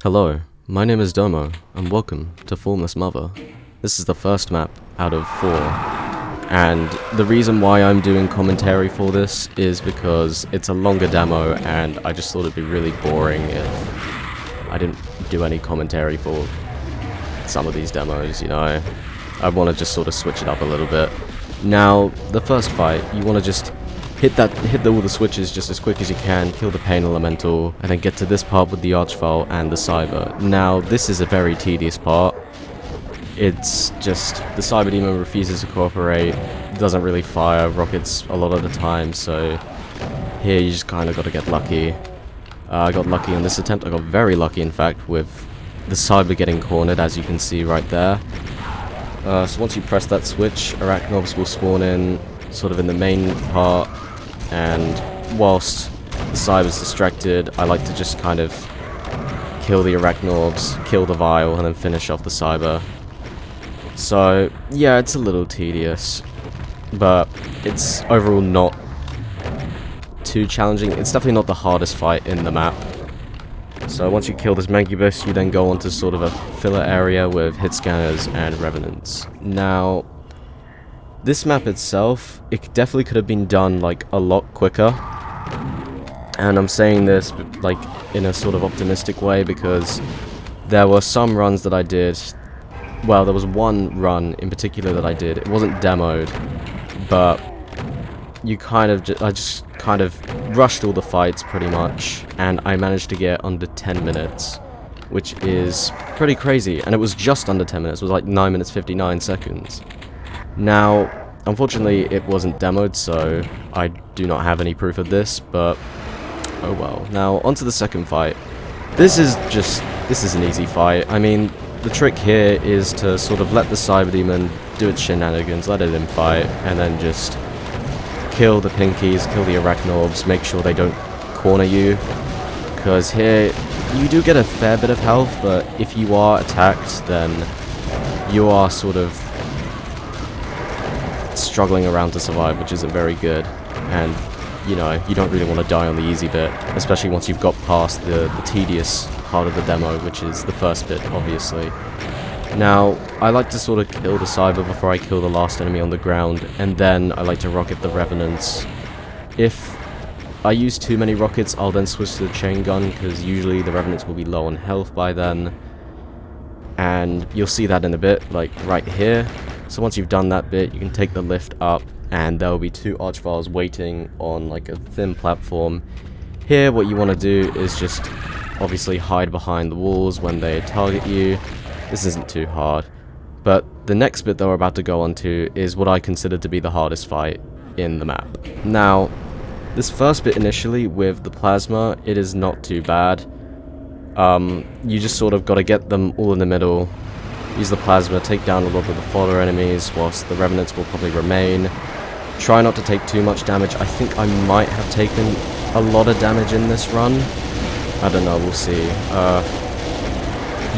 Hello, my name is Domo, and welcome to Formless Mother. This is the first map out of 4, and the reason why I'm doing commentary for this is because it's a longer demo, and I just thought it'd be really boring if I didn't do any commentary for some of these demos, you know. I want to just sort of switch it up a little bit. Now, the first fight, you want to just hit all the switches just as quick as you can, kill the pain elemental, and then get to this part with the archvile and the cyber. Now, this is a very tedious part. It's just, the cyberdemon refuses to cooperate, doesn't really fire rockets a lot of the time, so here you just kind of got to get lucky. I got lucky on this attempt, I got very lucky in fact, with the cyber getting cornered, as you can see right there. So once you press that switch, arachnobs will spawn in, sort of in the main part, and whilst the cyber's distracted, I like to just kind of kill the arachnobs, kill the vial, and then finish off the cyber. So, yeah, it's a little tedious, but it's overall not too challenging. It's definitely not the hardest fight in the map. So once you kill this Mancubus, you then go on to sort of a filler area with hit scanners and revenants. Now, this map itself, it definitely could have been done like a lot quicker, and I'm saying this like in a sort of optimistic way because there were some runs that I did. Well, there was one run in particular that I did. It wasn't demoed, but you kind of I just kind of rushed all the fights pretty much, and I managed to get under 10 minutes, which is pretty crazy. And it was just under 10 minutes. It was like 9 minutes 59 seconds. Now, unfortunately, it wasn't demoed, so I do not have any proof of this, but oh well. Now, onto the second fight. This is an easy fight. I mean, the trick here is to sort of let the cyberdemon do its shenanigans, let it infight, and then just kill the pinkies, kill the arachnobs, make sure they don't corner you, because here you do get a fair bit of health, but if you are attacked, then you are sort of struggling around to survive, which isn't very good, and you know, you don't really want to die on the easy bit, especially once you've got past the tedious part of the demo, which is the first bit, obviously. Now, I like to sort of kill the cyber before I kill the last enemy on the ground, and then I like to rocket the revenants. If I use too many rockets, I'll then switch to the chain gun, because usually the revenants will be low on health by then, and you'll see that in a bit, like right here. So once you've done that bit, you can take the lift up, and there will be 2 archviles waiting on like a thin platform. Here, what you want to do is just obviously hide behind the walls when they target you. This isn't too hard. But the next bit that we're about to go on to is what I consider to be the hardest fight in the map. Now, this first bit initially with the plasma, it is not too bad. You just sort of got to get them all in the middle. Use the plasma, take down a lot of the fodder enemies, whilst the revenants will probably remain. Try not to take too much damage. I think I might have taken a lot of damage in this run. I don't know, we'll see.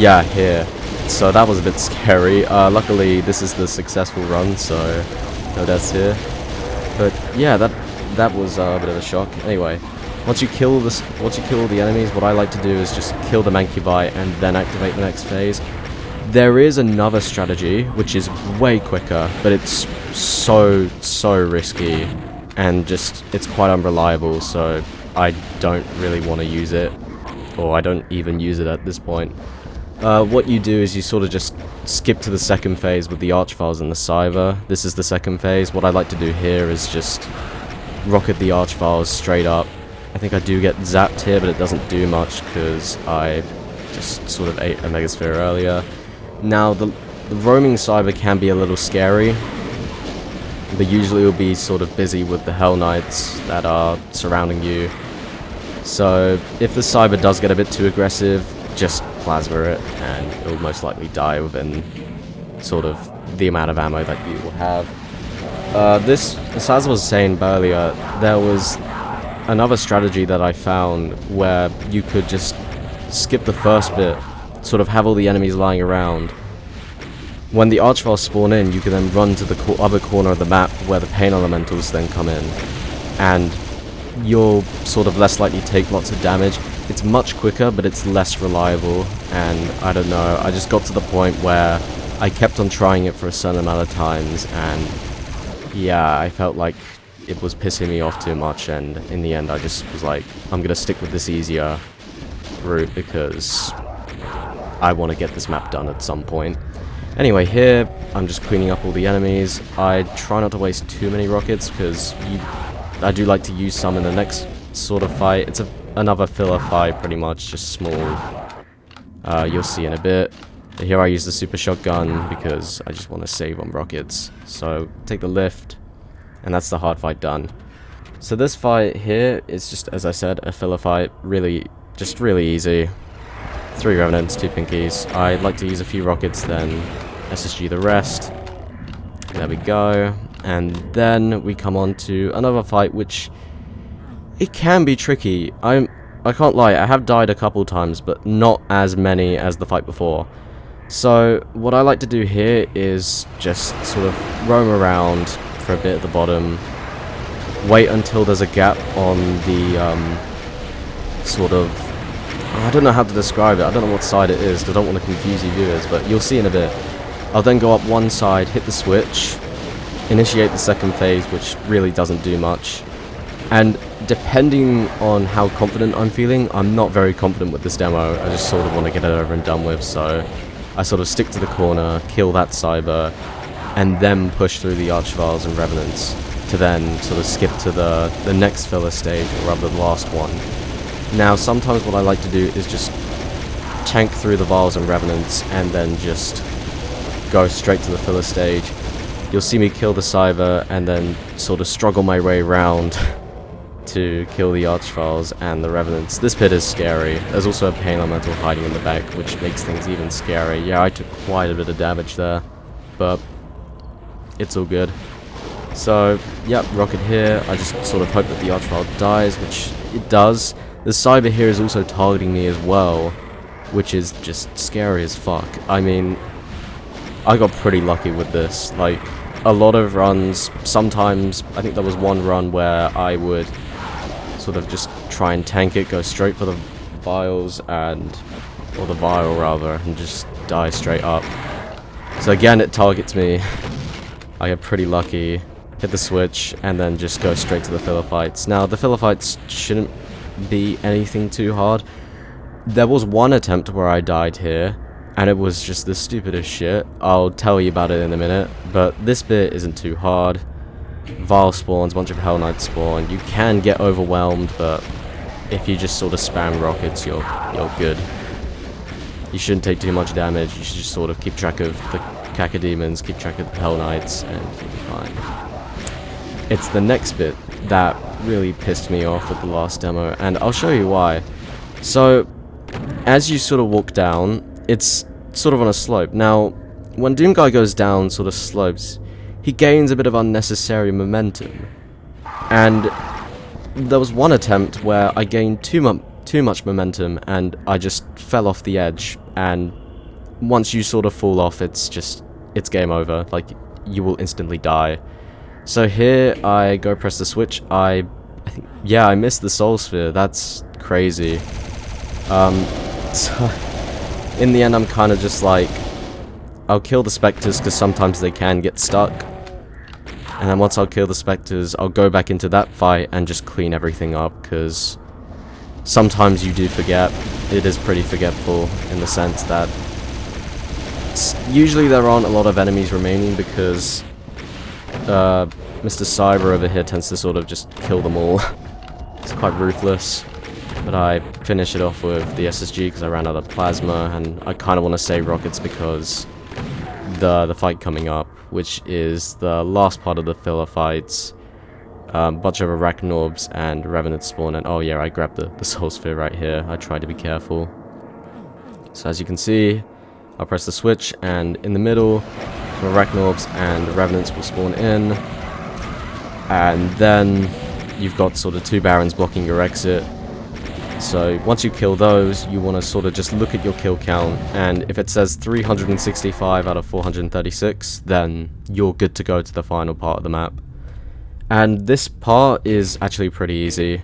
Yeah, here. So that was a bit scary. Luckily, this is the successful run, so no deaths here. But yeah, that was a bit of a shock. Anyway, once you kill all the enemies, what I like to do is just kill the Mancubi and then activate the next phase. There is another strategy, which is way quicker, but it's so risky, and just, it's quite unreliable, so I don't really want to use it, or I don't even use it at this point. What you do is you sort of just skip to the second phase with the archviles and the cyber. This is the second phase. What I like to do here is just rocket the archviles straight up. I think I do get zapped here, but it doesn't do much because I just sort of ate a megasphere earlier. Now, the roaming cyber can be a little scary, but usually will be sort of busy with the Hell Knights that are surrounding you. So, if the cyber does get a bit too aggressive, just plasma it, and it will most likely die within sort of the amount of ammo that you will have. As I was saying earlier, there was another strategy that I found where you could just skip the first bit, sort of have all the enemies lying around. When the archviles spawn in, you can then run to the other corner of the map where the pain elementals then come in, and you'll sort of less likely take lots of damage. it's much quicker, but it's less reliable, and I don't know, I just got to the point where I kept on trying it for a certain amount of times, and yeah, I felt like it was pissing me off too much, and in the end I just was like, I'm gonna stick with this easier route because I want to get this map done at some point. Anyway, here I'm just cleaning up all the enemies. I try not to waste too many rockets because I do like to use some in the next sort of fight. It's another filler fight, pretty much, just small. You'll see in a bit. But here I use the super shotgun because I just want to save on rockets. So take the lift, and that's the hard fight done. So this fight here is just, as I said, a filler fight. Really easy. 3 revenants, 2 pinkies. I'd like to use a few rockets, then SSG the rest. There we go. And then we come on to another fight, which it can be tricky. I can't lie, I have died a couple times, but not as many as the fight before. So what I like to do here is just sort of roam around for a bit at the bottom, wait until there's a gap on the sort of, I don't know how to describe it, I don't know what side it is, because I don't want to confuse you viewers, but you'll see in a bit. I'll then go up one side, hit the switch, initiate the second phase, which really doesn't do much. And depending on how confident I'm feeling, I'm not very confident with this demo. I just sort of want to get it over and done with, so I sort of stick to the corner, kill that cyber, and then push through the archviles and revenants to then sort of skip to the next filler stage, or rather the last one. Now, sometimes what I like to do is just tank through the vials and revenants and then just go straight to the filler stage. You'll see me kill the cyber and then sort of struggle my way around to kill the archviles and the revenants. This bit is scary. There's also a pain elemental hiding in the back, which makes things even scary. Yeah, I took quite a bit of damage there, but it's all good. So, yep, rocket here. I just sort of hope that the archvile dies, which it does. The cyber here is also targeting me as well, which is just scary as fuck. I mean, I got pretty lucky with this. Like, a lot of runs, sometimes, I think there was one run where I would sort of just try and tank it, go straight for the vials or the vial rather, and just die straight up. So again, it targets me. I get pretty lucky, hit the switch, and then just go straight to the filler fights. Now, the filler fights shouldn't be anything too hard. There was one attempt where I died here, and it was just the stupidest shit. I'll tell you about it in a minute, but this bit isn't too hard. Vial spawns, a bunch of Hell Knights spawn. You can get overwhelmed, but if you just sort of spam rockets, you're good. You shouldn't take too much damage. You should just sort of keep track of the Cacodemons, keep track of the Hell Knights, and you'll be fine. It's the next bit that really pissed me off with the last demo, and I'll show you why. So, as you sort of walk down, it's sort of on a slope. Now, when Doomguy goes down sort of slopes, he gains a bit of unnecessary momentum. And there was one attempt where I gained too much momentum, and I just fell off the edge, and once you sort of fall off, it's game over. Like, you will instantly die. So here, I go press the switch. I think, yeah, I missed the Soul Sphere. That's crazy. So in the end, I'm kind of just like, I'll kill the Spectres because sometimes they can get stuck. And then once I'll kill the Spectres, I'll go back into that fight and just clean everything up, because sometimes you do forget. It is pretty forgetful in the sense that usually there aren't a lot of enemies remaining because Mr. Cyber over here tends to sort of just kill them all. It's quite ruthless. But I finish it off with the SSG because I ran out of plasma, and I kind of want to save rockets because the fight coming up, which is the last part of the filler fights, bunch of Arachnorbs and Revenant spawn, and oh yeah, I grabbed the Soul Sphere right here. I tried to be careful. So as you can see, I'll press the switch, and in the middle, some Arachnorbs and Revenants will spawn in, and then you've got sort of 2 Barons blocking your exit. So once you kill those, you want to sort of just look at your kill count, and if it says 365 out of 436, then you're good to go to the final part of the map. And this part is actually pretty easy.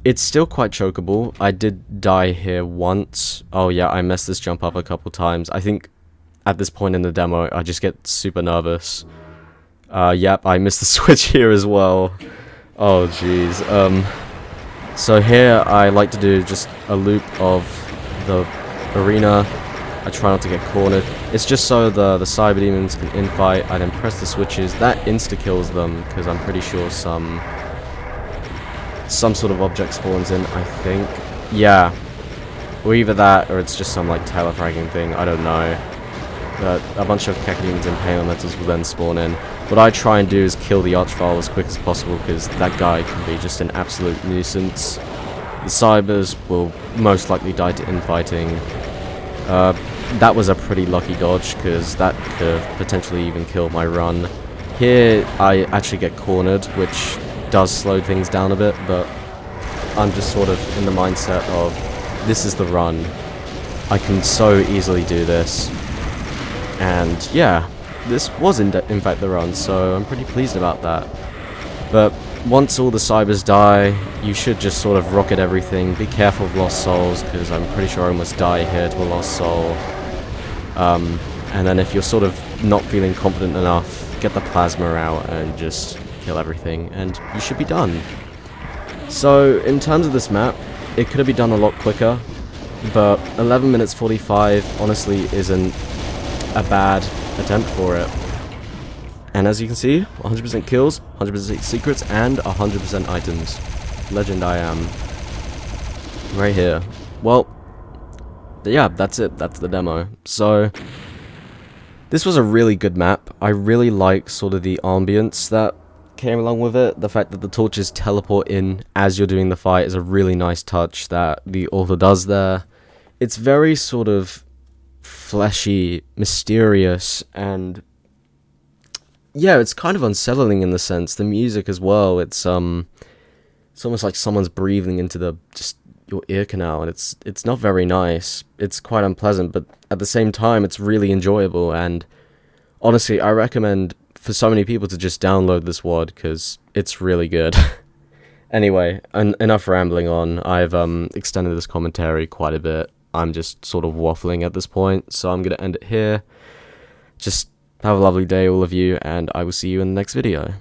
It's still quite chokeable. I did die here once. Oh yeah, I messed this jump up a couple times. I think at this point in the demo, I just get super nervous. Yep, I missed the switch here as well. Oh jeez. So here I like to do just a loop of the arena. I try not to get cornered. It's just so the cyberdemons can infight. I then press the switches. That insta-kills them, because I'm pretty sure some sort of object spawns in, I think. Yeah. Or either that, or it's just some like telefragging thing, I don't know. But a bunch of cacodemons and paleometals will then spawn in. What I try and do is kill the archvile as quick as possible, because that guy can be just an absolute nuisance. The cybers will most likely die to infighting. That was a pretty lucky dodge, because that could have potentially even killed my run. Here, I actually get cornered, which does slow things down a bit, but I'm just sort of in the mindset of, this is the run. I can so easily do this. And yeah, this was in fact the run, so I'm pretty pleased about that. But once all the cybers die, you should just sort of rocket everything. Be careful of lost souls, because I'm pretty sure I almost die here to a lost soul. And then if you're sort of not feeling confident enough, get the plasma out and just kill everything, and you should be done. So in terms of this map, it could have been done a lot quicker, but 11 minutes 45 honestly isn't a bad attempt for it. And as you can see, 100% kills, 100% secrets, and 100% items. Legend I am. Right here. Well, yeah, that's it. That's the demo. So, this was a really good map. I really like sort of the ambience that came along with it. The fact that the torches teleport in as you're doing the fight is a really nice touch that the author does there. It's very sort of fleshy, mysterious, and yeah, it's kind of unsettling in the sense. The music as well, it's almost like someone's breathing into just your ear canal, and it's not very nice. It's quite unpleasant, but at the same time, it's really enjoyable, and honestly, I recommend for so many people to just download this WAD, because it's really good. Anyway, enough rambling on. I've extended this commentary quite a bit. I'm just sort of waffling at this point, so I'm going to end it here. Just have a lovely day, all of you, and I will see you in the next video.